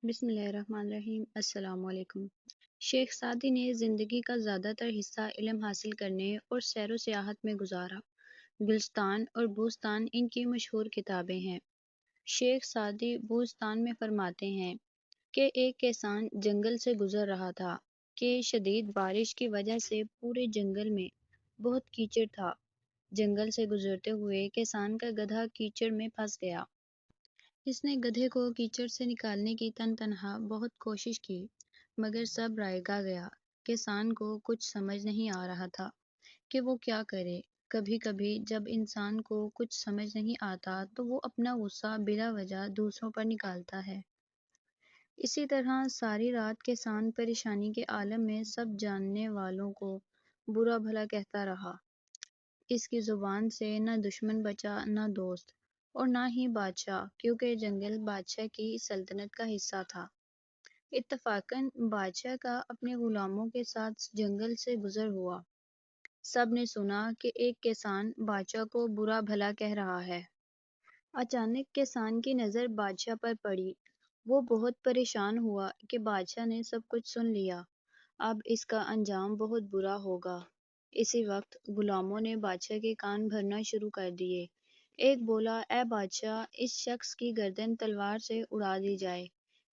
بسم اللہ الرحمن الرحیم۔ السلام علیکم۔ شیخ سعدی نے زندگی کا زیادہ تر حصہ علم حاصل کرنے اور سیر و سیاحت میں گزارا۔ گلستان اور بوستان ان کی مشہور کتابیں ہیں۔ شیخ سعدی بوستان میں فرماتے ہیں کہ ایک کسان جنگل سے گزر رہا تھا کہ شدید بارش کی وجہ سے پورے جنگل میں بہت کیچڑ تھا۔ جنگل سے گزرتے ہوئے کسان کا گدھا کیچڑ میں پھنس گیا۔ اس نے گدھے کو کیچڑ سے نکالنے کی تنہا بہت کوشش کی، مگر سب رائگاں گیا۔ کسان کو کچھ سمجھ نہیں آ رہا تھا کہ وہ کیا کرے۔ کبھی کبھی جب انسان کو کچھ سمجھ نہیں آتا تو وہ اپنا غصہ بلا وجہ دوسروں پر نکالتا ہے۔ اسی طرح ساری رات کسان پریشانی کے عالم میں سب جاننے والوں کو برا بھلا کہتا رہا۔ اس کی زبان سے نہ دشمن بچا نہ دوست، اور نہ ہی بادشاہ، کیونکہ جنگل بادشاہ کی سلطنت کا حصہ تھا۔ اتفاقاً بادشاہ کا اپنے غلاموں کے ساتھ جنگل سے گزر ہوا۔ سب نے سنا کہ ایک کسان بادشاہ کو برا بھلا کہہ رہا ہے۔ اچانک کسان کی نظر بادشاہ پر پڑی۔ وہ بہت پریشان ہوا کہ بادشاہ نے سب کچھ سن لیا، اب اس کا انجام بہت برا ہوگا۔ اسی وقت غلاموں نے بادشاہ کے کان بھرنا شروع کر دیے۔ ایک بولا، اے بادشاہ، اس شخص کی گردن تلوار سے اڑا دی جائے،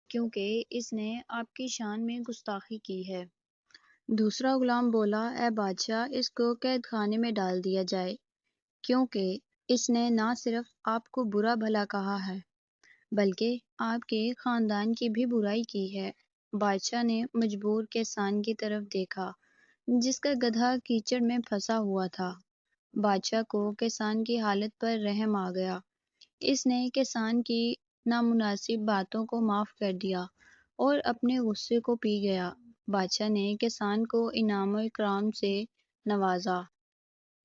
کیونکہ اس نے آپ کی شان میں گستاخی کی ہے۔ دوسرا غلام بولا، اے بادشاہ، اس کو قید خانے میں ڈال دیا جائے، کیونکہ اس نے نہ صرف آپ کو برا بھلا کہا ہے بلکہ آپ کے خاندان کی بھی برائی کی ہے۔ بادشاہ نے مجبور کسان کی طرف دیکھا جس کا گدھا کیچڑ میں پھنسا ہوا تھا۔ بادشاہ کو کسان کی حالت پر رحم آ گیا۔ اس نے کسان کی نامناسب باتوں کو معاف کر دیا اور اپنے غصے کو پی گیا۔ بادشاہ نے کسان کو انعام و اکرام سے نوازا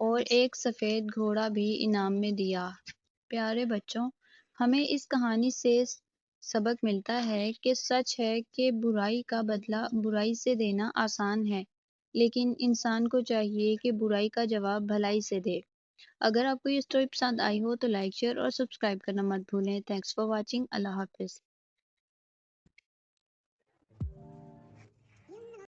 اور ایک سفید گھوڑا بھی انعام میں دیا۔ پیارے بچوں، ہمیں اس کہانی سے سبق ملتا ہے کہ سچ ہے کہ برائی کا بدلہ برائی سے دینا آسان ہے، لیکن انسان کو چاہیے کہ برائی کا جواب بھلائی سے دے۔ اگر آپ کو یہ اسٹوری پسند آئی ہو تو لائک، شیئر اور سبسکرائب کرنا مت بھولیں۔ Thanks for watching. اللہ حافظ۔